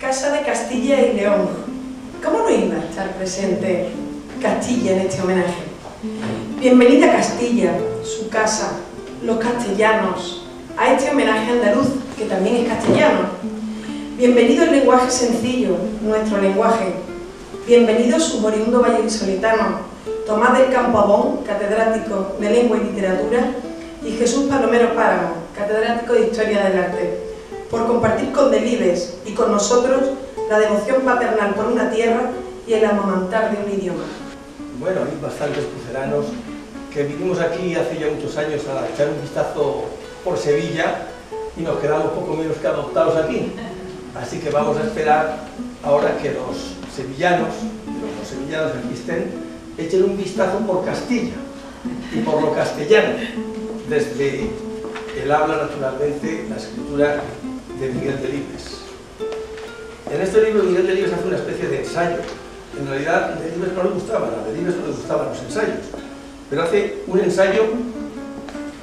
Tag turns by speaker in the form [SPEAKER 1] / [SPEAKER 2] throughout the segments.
[SPEAKER 1] Casa de Castilla y León. ¿Cómo no iba a estar presente Castilla en este homenaje? Bienvenida a Castilla, su casa, los castellanos, a este homenaje andaluz, que también es castellano. Bienvenido el lenguaje sencillo, nuestro lenguaje. Bienvenido su moribundo vallisoletano, Tomás del Campo Abón, catedrático de Lengua y Literatura, y Jesús Palomero Páramo, catedrático de Historia del Arte, por compartir con Delibes y con nosotros la devoción paternal por una tierra y el amamantar de un idioma.
[SPEAKER 2] Bueno, hay bastantes pucelanos que vinimos aquí hace ya muchos años a echar un vistazo por Sevilla y nos quedamos poco menos que adoptados aquí. Así que vamos a esperar ahora que los sevillanos que aquí estén, echen un vistazo por Castilla y por lo castellano, desde el habla naturalmente, la escritura de Miguel Delibes. En este libro Miguel Delibes hace una especie de ensayo. En realidad a Delibes no le gustaban los ensayos, pero hace un ensayo,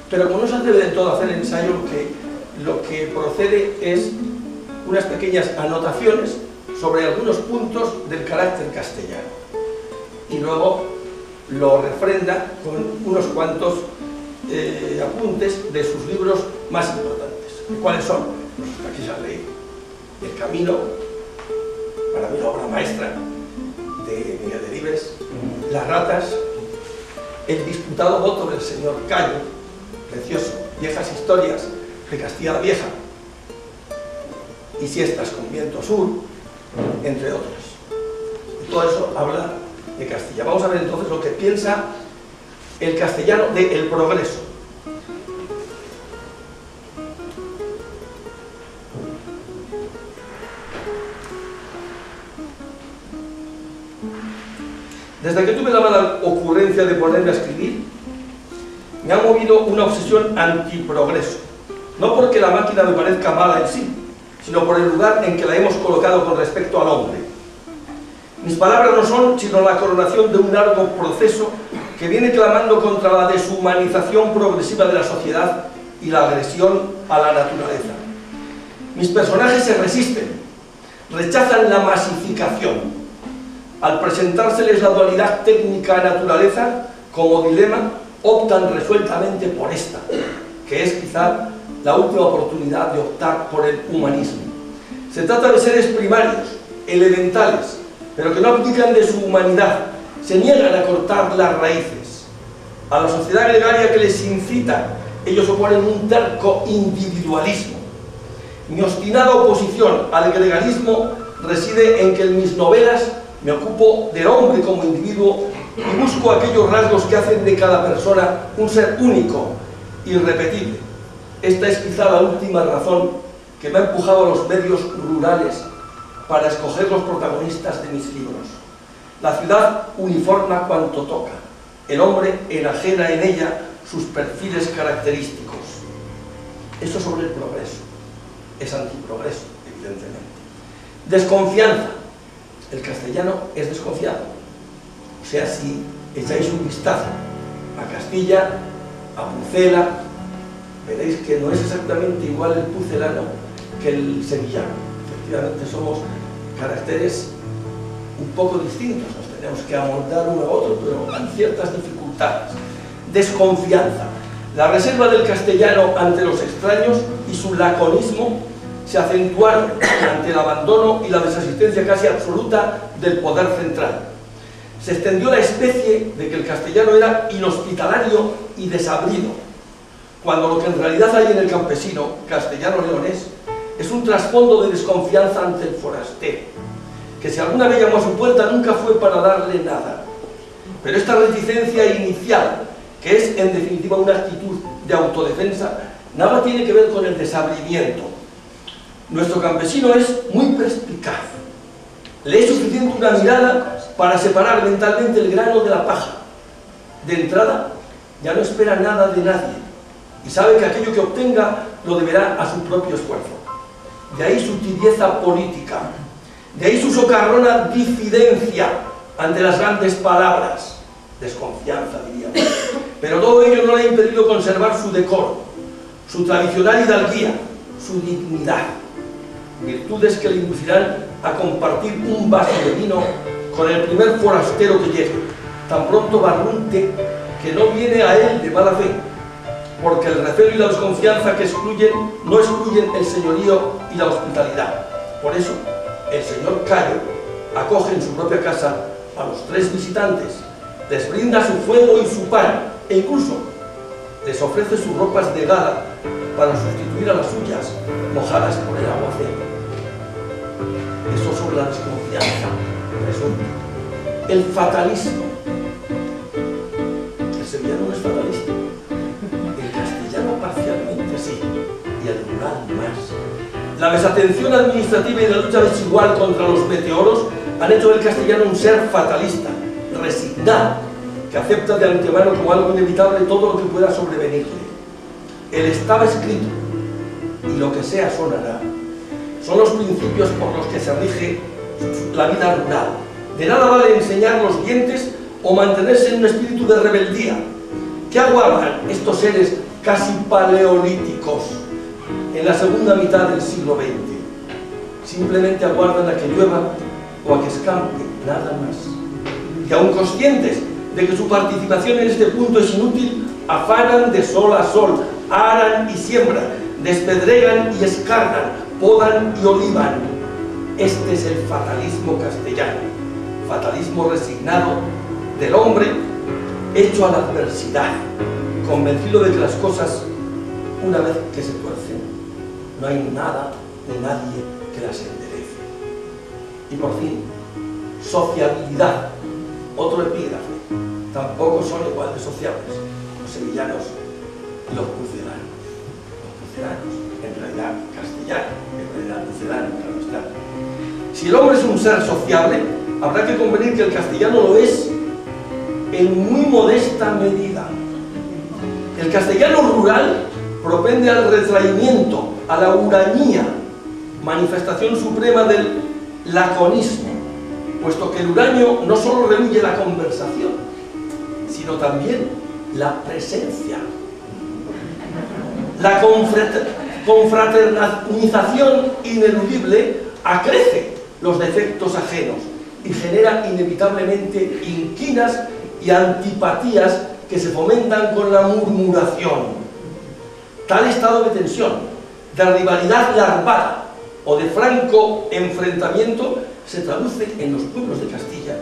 [SPEAKER 2] pero como no se atreve del todo a hacer el ensayo, lo que procede es unas pequeñas anotaciones sobre algunos puntos del carácter castellano y luego lo refrenda con unos cuantos apuntes de sus libros más importantes. ¿Cuáles son? Pues aquí se han leído. El Camino, para mí la obra maestra de Miguel Delibes, Las ratas, El disputado voto del señor Cayo, precioso, Viejas historias de Castilla la Vieja, y Siestas con viento sur, entre otros. Y todo eso habla de Castilla. Vamos a ver entonces lo que piensa el castellano de El Progreso. Desde que tuve la mala ocurrencia de ponerme a escribir, me ha movido una obsesión antiprogreso. No porque la máquina me parezca mala en sí, sino por el lugar en que la hemos colocado con respecto al hombre. Mis palabras no son sino la coronación de un largo proceso que viene clamando contra la deshumanización progresiva de la sociedad y la agresión a la naturaleza. Mis personajes se resisten, rechazan la masificación. Al presentárseles la dualidad técnica-naturaleza como dilema, optan resueltamente por esta, que es quizá la última oportunidad de optar por el humanismo. Se trata de seres primarios, elementales, pero que no abdican de su humanidad, se niegan a cortar las raíces. A la sociedad gregaria que les incita, ellos oponen un terco individualismo. Mi obstinada oposición al gregarismo reside en que en mis novelas me ocupo del hombre como individuo y busco aquellos rasgos que hacen de cada persona un ser único, irrepetible. Esta es quizá la última razón que me ha empujado a los medios rurales para escoger los protagonistas de mis libros. La ciudad uniforma cuanto toca, el hombre enajena en ella sus perfiles característicos. Esto sobre el progreso, es antiprogreso, evidentemente. Desconfianza. El castellano es desconfiado. O sea, si echáis un vistazo a Castilla, a Pucela, veréis que no es exactamente igual el pucelano que el sevillano. Efectivamente somos caracteres un poco distintos, nos tenemos que amoldar uno a otro, pero hay ciertas dificultades. Desconfianza. La reserva del castellano ante los extraños y su laconismo se acentuaron ante el abandono y la desasistencia casi absoluta del poder central. Se extendió la especie de que el castellano era inhospitalario y desabrido, cuando lo que en realidad hay en el campesino castellano-leonés es un trasfondo de desconfianza ante el forastero, que si alguna vez llamó a su puerta nunca fue para darle nada. Pero esta reticencia inicial, que es en definitiva una actitud de autodefensa, nada tiene que ver con el desabrimiento. Nuestro campesino es muy perspicaz. Le es suficiente una mirada para separar mentalmente el grano de la paja. De entrada, ya no espera nada de nadie y sabe que aquello que obtenga lo deberá a su propio esfuerzo. De ahí su tibieza política, de ahí su socarrona difidencia ante las grandes palabras, desconfianza diríamos. Pero todo ello no le ha impedido conservar su decoro, su tradicional hidalguía, su dignidad. virtudes que le inducirán a compartir un vaso de vino con el primer forastero que llegue, tan pronto barrunte que no viene a él de mala fe, porque el recelo y la desconfianza que no excluyen el señorío y la hospitalidad. Por eso, el señor Cayo acoge en su propia casa a los 3 visitantes, les brinda su fuego y su pan, e incluso les ofrece sus ropas de gala para sustituir a las suyas, mojadas por el aguacero. Eso sobre la desconfianza resulta. El fatalismo. El sevillano no es fatalista. El castellano parcialmente sí, y el rural más. La desatención administrativa y la lucha desigual contra los meteoros han hecho del castellano un ser fatalista, resignado, que acepta de antemano como algo inevitable todo lo que pueda sobrevenirle. El estaba escrito, y lo que sea sonará. Son los principios por los que se rige la vida rural. De nada vale enseñar los dientes o mantenerse en un espíritu de rebeldía. ¿Qué aguardan estos seres casi paleolíticos en la segunda mitad del siglo XX? Simplemente aguardan a que llueva o a que escampe, nada más. Y aun conscientes de que su participación en este punto es inútil, afanan de sol a sol, aran y siembran, despedregan y escardan, podan y olivan. Este es el fatalismo castellano, fatalismo resignado del hombre hecho a la adversidad, convencido de que las cosas, una vez que se tuercen, no hay nada ni nadie que las enderece. Y por fin, sociabilidad, otro epígrafe. Tampoco son igual de sociables los sevillanos y los pucelanos. Los pucelanos, en realidad castellano, en realidad pucelano, claro está. Si el hombre es un ser sociable, habrá que convenir que el castellano lo es en muy modesta medida. El castellano rural propende al retraimiento, a la hurañía, manifestación suprema del laconismo, puesto que el huraño no solo rehuye la conversación, sino también la presencia. La confraternización ineludible acrece los defectos ajenos y genera inevitablemente inquinas y antipatías que se fomentan con la murmuración. Tal estado de tensión, de rivalidad larvada o de franco enfrentamiento se traduce en los pueblos de Castilla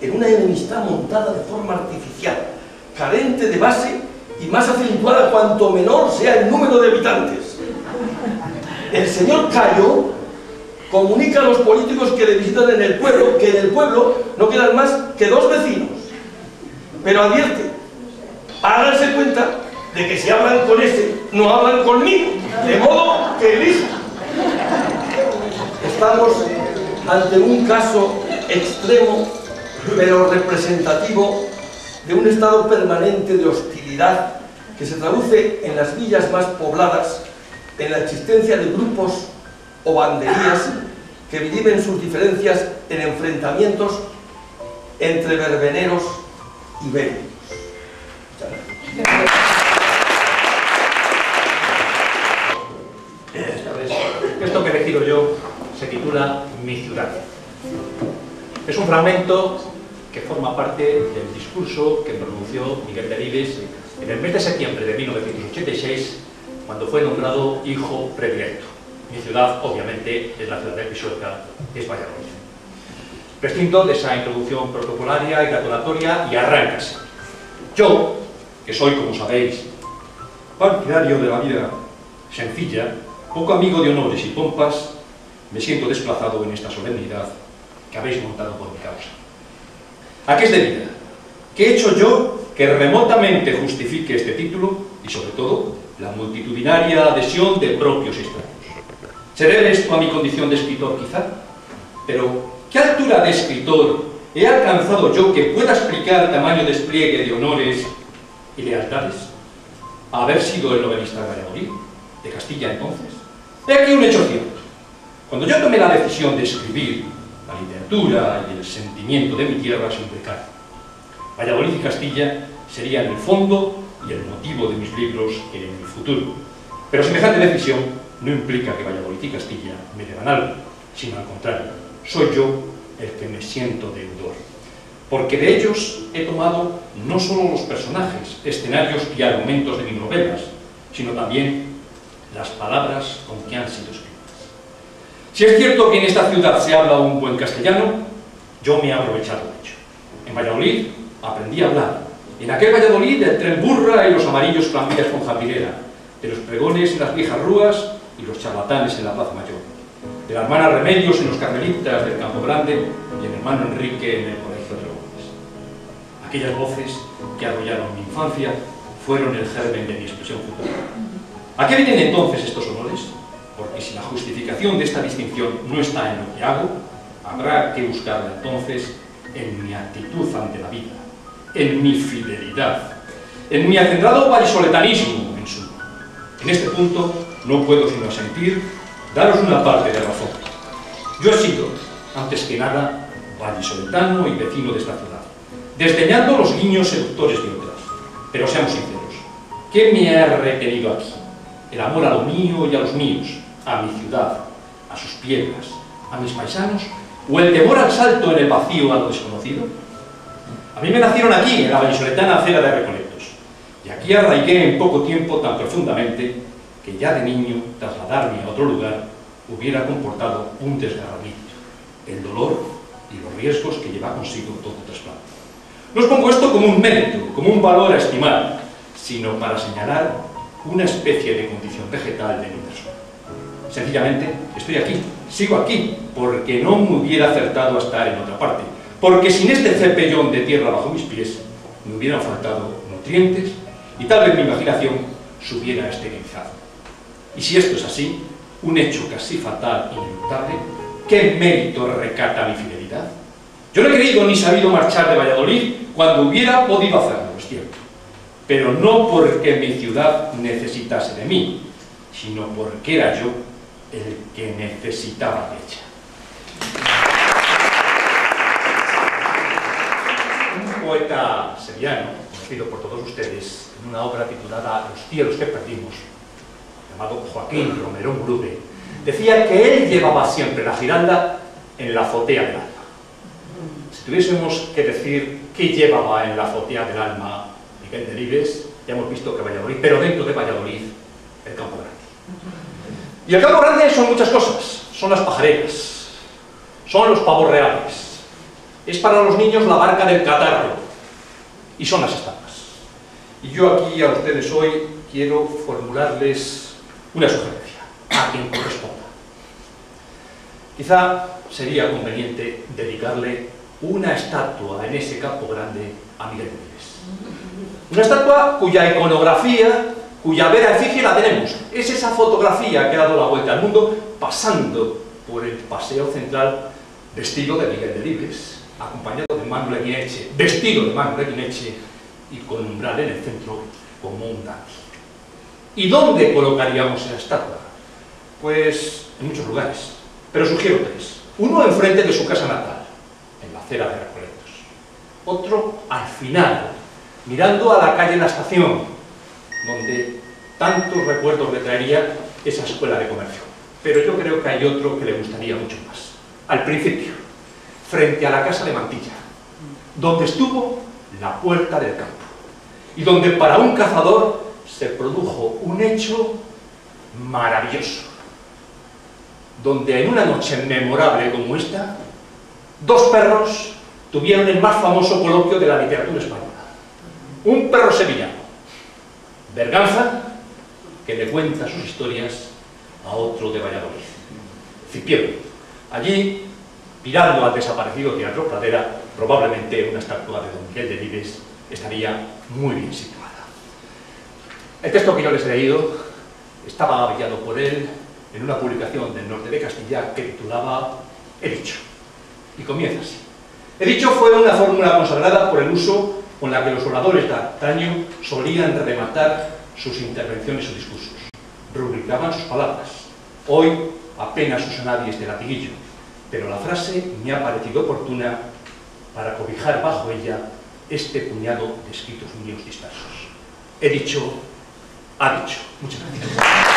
[SPEAKER 2] en una enemistad montada de forma artificial, carente de base y más acentuada cuanto menor sea el número de habitantes. El señor Cayo comunica a los políticos que le visitan en el pueblo que en el pueblo no quedan más que 2 vecinos, pero advierte: háganse cuenta de que si hablan con ese, no hablan conmigo, de modo que elijan. Estamos ante un caso extremo, pero representativo, de un estado permanente de hostilidad que se traduce en las villas más pobladas, en la existencia de grupos o banderías que viven sus diferencias en enfrentamientos entre verbeneros y bélicos.
[SPEAKER 3] Esto que he elegido yo se titula Mi ciudad. Es un fragmento que forma parte del discurso que pronunció Miguel Delibes en el mes de septiembre de 1986, cuando fue nombrado hijo predilecto. Mi ciudad, obviamente, es la ciudad de Pisuerga, es Valladolid. Prescindo de esa introducción protocolaria y gratulatoria y arráncase. Yo, que soy, como sabéis, partidario de la vida sencilla, poco amigo de honores y pompas, me siento desplazado en esta solemnidad que habéis montado por mi causa. ¿A qué es debida? ¿Qué he hecho yo que remotamente justifique este título y, sobre todo, la multitudinaria adhesión de propios extraños? ¿Se debe esto a mi condición de escritor, quizá? Pero, ¿qué altura de escritor he alcanzado yo que pueda explicar tamaño despliegue de honores y lealtades? ¿A haber sido el novelista de Valladolid, de Castilla entonces? He aquí un hecho cierto. Cuando yo tomé la decisión de escribir, la literatura y el sentimiento de mi tierra se implicaron. Valladolid y Castilla serían el fondo y el motivo de mis libros en el futuro. Pero semejante decisión no implica que Valladolid y Castilla me deban algo, sino al contrario, soy yo el que me siento deudor. Porque de ellos he tomado no solo los personajes, escenarios y argumentos de mis novelas, sino también las palabras con que han sido escritas. Si es cierto que en esta ciudad se habla un buen castellano, yo me he aprovechado de ello. En Valladolid aprendí a hablar. En aquel Valladolid del tren Burra y los amarillos tranvías con jardinera, de los pregones en las viejas rúas y los charlatanes en la Plaza Mayor, de la hermana Remedios en los carmelitas del Campo Grande y el hermano Enrique en el Colegio de Logroñés. Aquellas voces que arrollaron mi infancia fueron el germen de mi expresión futura. ¿A qué vienen entonces estos honores? Porque si la justificación de esta distinción no está en lo que hago, habrá que buscarla entonces en mi actitud ante la vida, en mi fidelidad, en mi acendrado vallisoletanismo, en suma. En este punto no puedo sino sentir, daros una parte de razón. Yo he sido, antes que nada, vallisoletano y vecino de esta ciudad, desdeñando los guiños seductores de otras. Pero seamos sinceros, ¿qué me ha retenido aquí? El amor a lo mío y a los míos, a mi ciudad, a sus piedras, a mis paisanos, o el temor al salto en el vacío a lo desconocido. A mí me nacieron aquí, en la vallisoletana acera de Recoletos, y aquí arraigué en poco tiempo tan profundamente que ya de niño trasladarme a otro lugar hubiera comportado un desgarramiento, el dolor y los riesgos que lleva consigo todo trasplante. No os pongo esto como un mérito, como un valor a estimar, sino para señalar una especie de condición vegetal de mi persona. Sencillamente, estoy aquí, sigo aquí, porque no me hubiera acertado a estar en otra parte, porque sin este cepellón de tierra bajo mis pies me hubieran faltado nutrientes y tal vez mi imaginación se hubiera esterilizado. Y si esto es así, un hecho casi fatal e inevitable, ¿qué mérito recata mi fidelidad? Yo no he querido ni sabido marchar de Valladolid cuando hubiera podido hacerlo, es cierto, pero no porque mi ciudad necesitase de mí, sino porque era yo el que necesitaba de ella. Un poeta sevillano, conocido por todos ustedes, en una obra titulada Los cielos que perdimos, llamado Joaquín Romero Murube, decía que él llevaba siempre la giralda en la azotea del alma. Si tuviésemos que decir qué llevaba en la azotea del alma Miguel Delibes, ya hemos visto que Valladolid, pero dentro de Valladolid, el Campo Grande. Y el Campo Grande son muchas cosas, son las pajareras, son los pavos reales, es para los niños la barca del catarro, y son las estampas. Y yo aquí a ustedes hoy quiero formularles una sugerencia, a quien corresponda. Quizá sería conveniente dedicarle una estatua en ese Campo Grande a Miguel Delibes. Una estatua cuya iconografía, cuya vera efigie la tenemos. Es esa fotografía que ha dado la vuelta al mundo pasando por el paseo central vestido de Miguel Delibes, acompañado de Manu Leguineche, vestido de Manu Leguineche y con umbral en el centro como un dandy. ¿Y dónde colocaríamos esa estatua? Pues en muchos lugares, pero sugiero tres. Uno enfrente de su casa natal, en la acera de Recoletos. Otro al final, mirando a la calle La Estación, donde tantos recuerdos le traería esa escuela de comercio. Pero yo creo que hay otro que le gustaría mucho más. Al principio, frente a la casa de Mantilla, donde estuvo la puerta del campo, y donde para un cazador se produjo un hecho maravilloso, donde en una noche memorable como esta, dos perros tuvieron el más famoso coloquio de la literatura española. Un perro sevillano, Berganza, que le cuenta sus historias a otro de Valladolid, Cipión. Allí, mirando al desaparecido Teatro Pradera, probablemente una estatua de don Miguel Delibes estaría muy bien situada. El texto que yo les he leído estaba avillado por él en una publicación del norte de Castilla que titulaba He dicho, y comienza así. He dicho fue una fórmula consagrada por el uso con la que los oradores de antaño solían rematar sus intervenciones o discursos. Rubricaban sus palabras. Hoy apenas usa nadie este latiguillo, pero la frase me ha parecido oportuna para cobijar bajo ella este puñado de escritos míos dispersos. He dicho, ha dicho. Muchas gracias.